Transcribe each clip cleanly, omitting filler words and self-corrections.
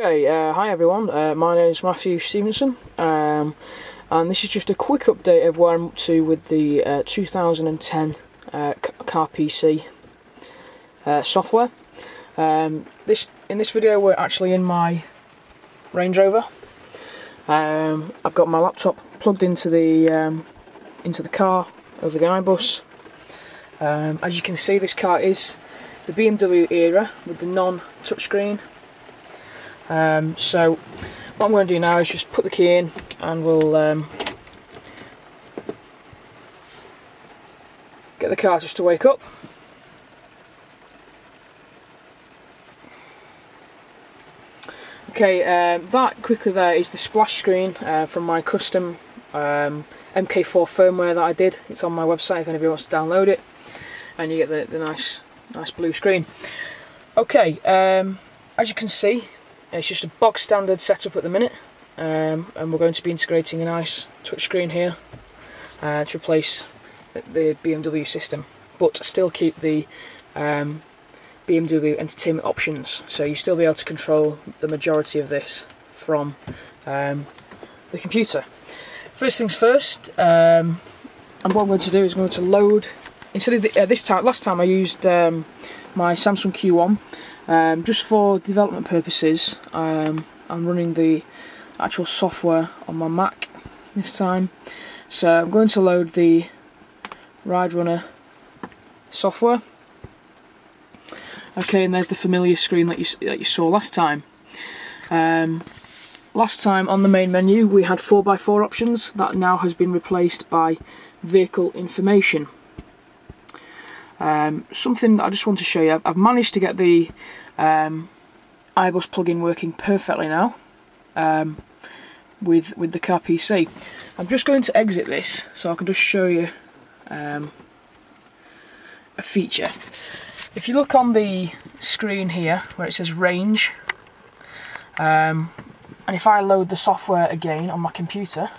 Okay, hi everyone, my name is Matthew Stevenson, and this is just a quick update of where I'm up to with the 2010 carpc software. In this video we're actually in my Range Rover. I've got my laptop plugged into the car over the iBus. As you can see, this car is the BMW era with the non-touchscreen. So what I'm going to do now is just put the key in and we'll get the car just to wake up. Okay, that quickly there is the splash screen from my custom MK4 firmware that I did. It's on my website if anybody wants to download it, and you get the nice blue screen. Okay, as you can see, it's just a bog standard setup at the minute, and we're going to be integrating a nice touchscreen here to replace the BMW system, but still keep the BMW entertainment options, so you still be able to control the majority of this from the computer. First things first, and what I'm going to do is I'm going to load, instead of last time I used my Samsung Q1. Just for development purposes, I'm running the actual software on my Mac this time. So I'm going to load the Ride Runner software. Okay, and there's the familiar screen that you saw last time. Last time on the main menu we had 4x4 options. That now has been replaced by vehicle information. Something that I just want to show you, I've managed to get the iBus plugin working perfectly now with the carpc. I'm just going to exit this so I can just show you a feature. If you look on the screen here where it says range, and if I load the software again on my computer,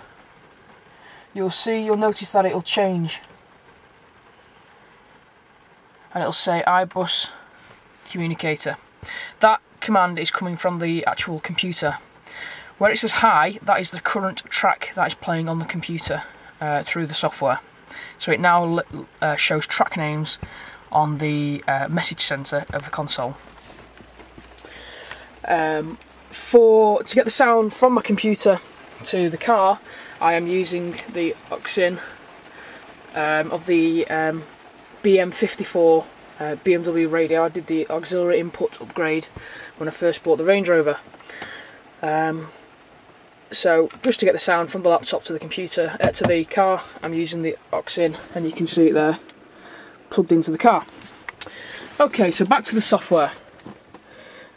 you'll notice that it'll change. And it'll say iBus communicator. That command is coming from the actual computer. Where it says high, that is the current track that is playing on the computer through the software. So it now shows track names on the message center of the console. To get the sound from my computer to the car, I am using the aux-in of the BM54 BMW radio. I did the auxiliary input upgrade when I first bought the Range Rover. So just to get the sound from the laptop to the computer, to the car, I'm using the aux-in, and you can see it there plugged into the car. Okay, so back to the software.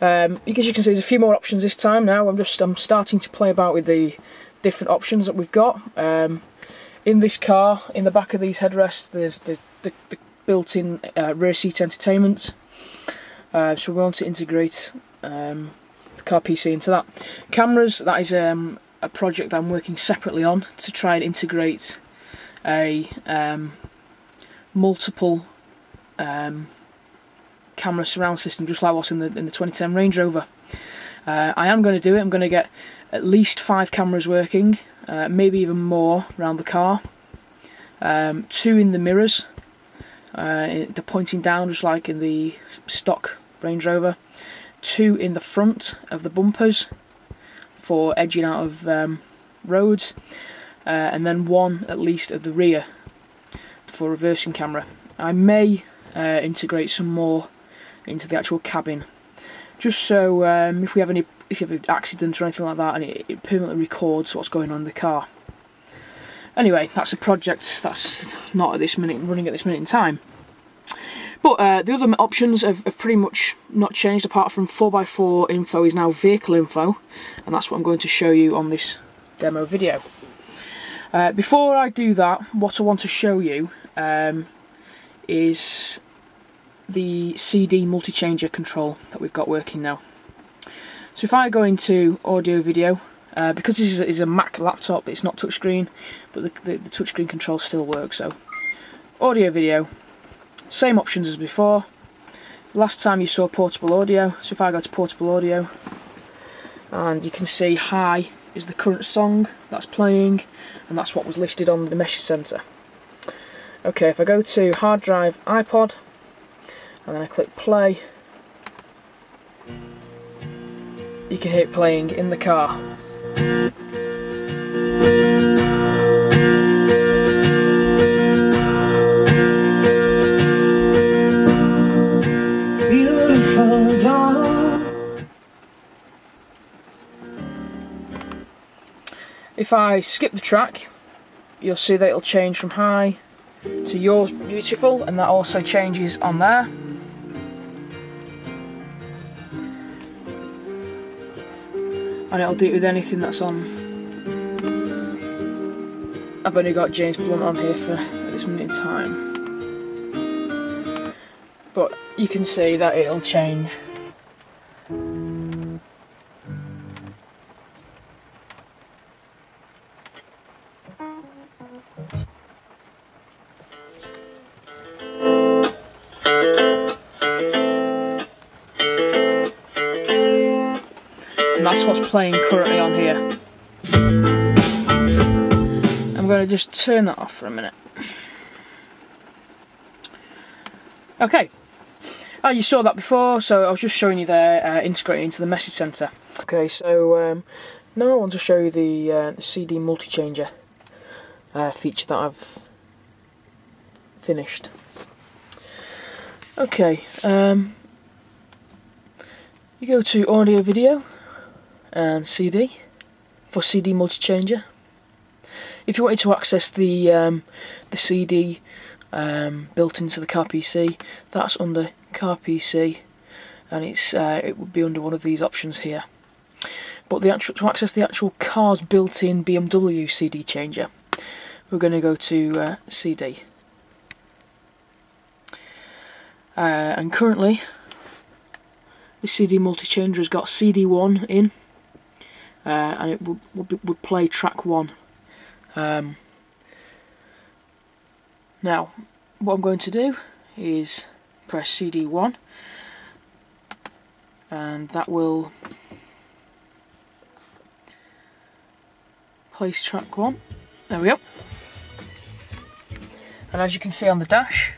As you can see, there's a few more options this time now. I'm starting to play about with the different options that we've got. In this car, in the back of these headrests, there's the built-in rear seat entertainment. So we want to integrate the carpc into that. Cameras, that is a project that I'm working separately on to try and integrate a multiple camera surround system, just like what's in the 2010 Range Rover. I am going to do it. I'm going to get at least 5 cameras working, maybe even more around the car. 2 in the mirrors, they're pointing down just like in the stock Range Rover. 2 in the front of the bumpers for edging out of roads, and then 1 at least at the rear for reversing camera. I may integrate some more into the actual cabin, just so if you have an accident or anything like that, and it permanently records what's going on in the car. Anyway, that's a project that's not at this minute, running at this minute in time. But the other options have pretty much not changed, apart from 4x4 info is now vehicle info, and that's what I'm going to show you on this demo video. Before I do that, what I want to show you is the CD multi-changer control that we've got working now. So if I go into audio video, because this is a Mac laptop, it's not touchscreen, but the touchscreen control still works. So audio video, same options as before. Last time you saw portable audio, so if I go to portable audio, and you can see high is the current song that's playing, and that's what was listed on the message center. Okay, if I go to hard drive iPod and then I click play, you can hear it playing in the car. Beautiful dawn. If I skip the track, you'll see that it'll change from high to Yours Beautiful, and that also changes on there. And it'll do it with anything that's on. I've only got James Blunt on here for this minute in time, but you can see that it'll change. And that's what's playing currently on here. I'm going to just turn that off for a minute. Okay, you saw that before, so I was just showing you there, integrating into the message center. Okay, so now I want to show you the CD multi-changer feature that I've finished. Okay, you go to audio, video, and CD for CD multi-changer. If you wanted to access the CD built into the carpc, that's under carpc, and it would be under one of these options here. But to access the actual car's built-in BMW CD changer, we're going to go to CD. And currently, the CD multi-changer has got CD1 in, and it would play track 1. Now, what I'm going to do is press CD1, and that will place track 1. There we go. And as you can see on the dash,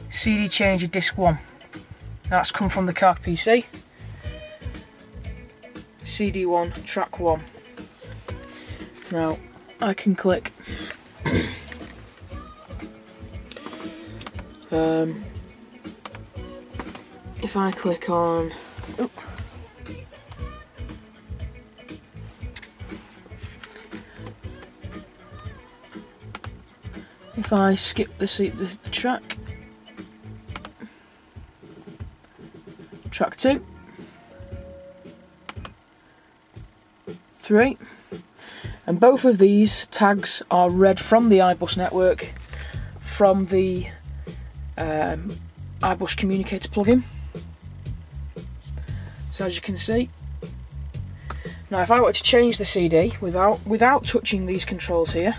CD changer disc 1. That's come from the carpc. CD1 track 1. Now I can click if I click on if I skip the track, track 2, 3, and both of these tags are read from the iBus network from the iBus communicator plugin. So as you can see, now if I were to change the CD without touching these controls here,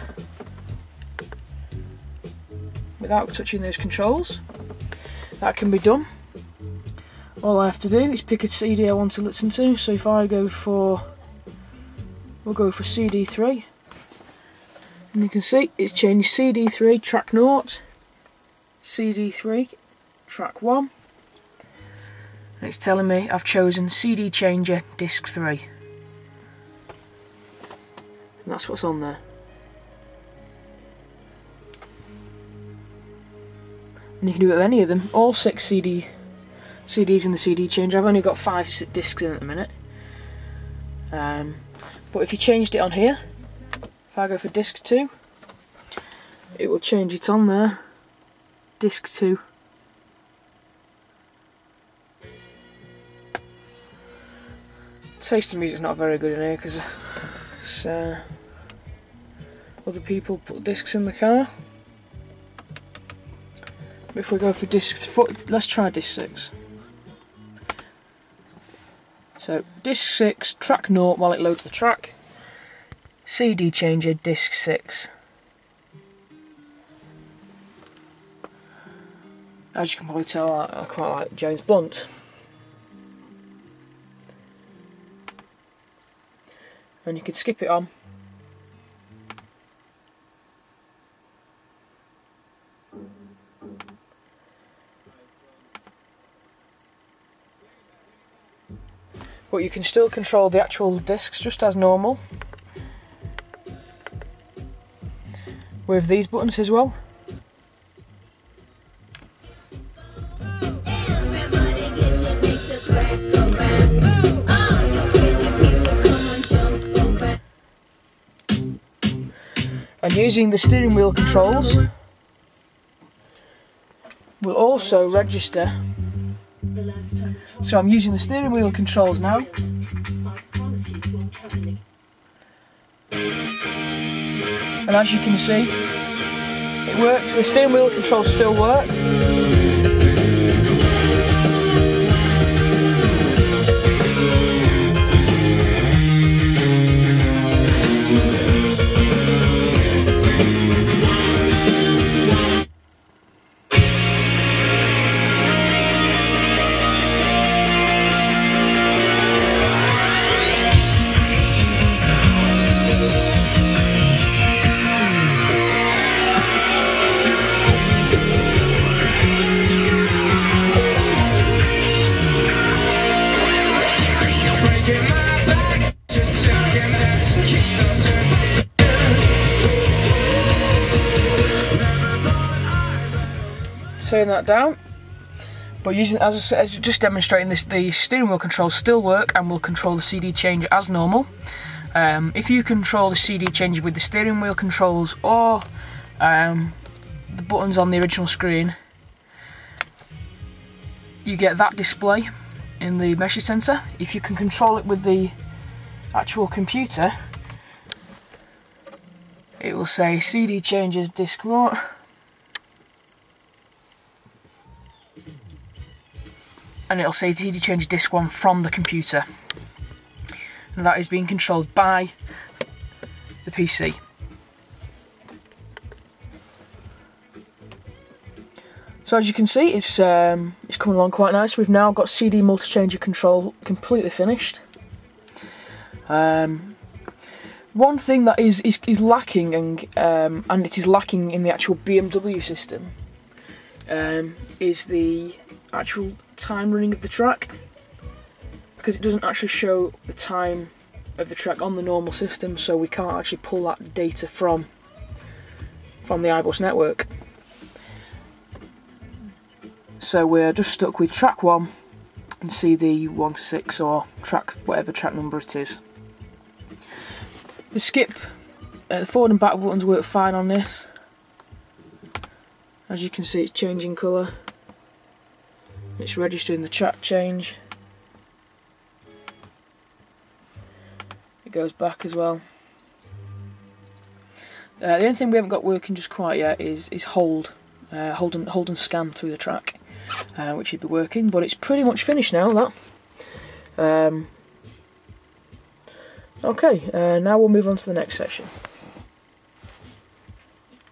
without touching those controls, that can be done. All I have to do is pick a CD I want to listen to. So if I go for, we'll go for CD3, and you can see it's changed CD3 track 0, CD3 track 1, and it's telling me I've chosen CD changer disc 3, and that's what's on there. And you can do it with any of them, all 6 CDs in the CD changer. I've only got 5 discs in at the minute, but if you changed it on here, if I go for disc 2, it will change it on there, disc 2. Taste of music's not very good in here because other people put discs in the car. But if we go for disc 4, let's try disc 6. So disc 6, track 0 while it loads the track, CD changer disc 6. As you can probably tell, I quite like James Blunt. and you can skip it on. But you can still control the actual discs just as normal with these buttons as well. And using the steering wheel controls will also register. So I'm using the steering wheel controls now. And as you can see, it works. The steering wheel controls still work. Turn that down, but using, as I said, just demonstrating this, the steering wheel controls still work and will control the CD changer as normal. If you control the CD changer with the steering wheel controls or the buttons on the original screen, you get that display in the message sensor. If you can control it with the actual computer, it will say CD changer disc 1. And it'll say CD changer disc 1 from the computer, and that is being controlled by the PC. So as you can see, it's coming along quite nice. We've now got CD multi-changer control completely finished. One thing that is lacking, and it is lacking in the actual BMW system, is the actual time running of the track, because it doesn't actually show the time of the track on the normal system, so we can't actually pull that data from the iBus network. So we're just stuck with track 1 and CD 1 to 6, or track, whatever track number it is. The skip, the forward and back buttons work fine on this. As you can see, it's changing colour. It's registering the track change. It goes back as well. The only thing we haven't got working just quite yet is hold and scan through the track, which should be working. But it's pretty much finished now. That. Okay. Now we'll move on to the next section.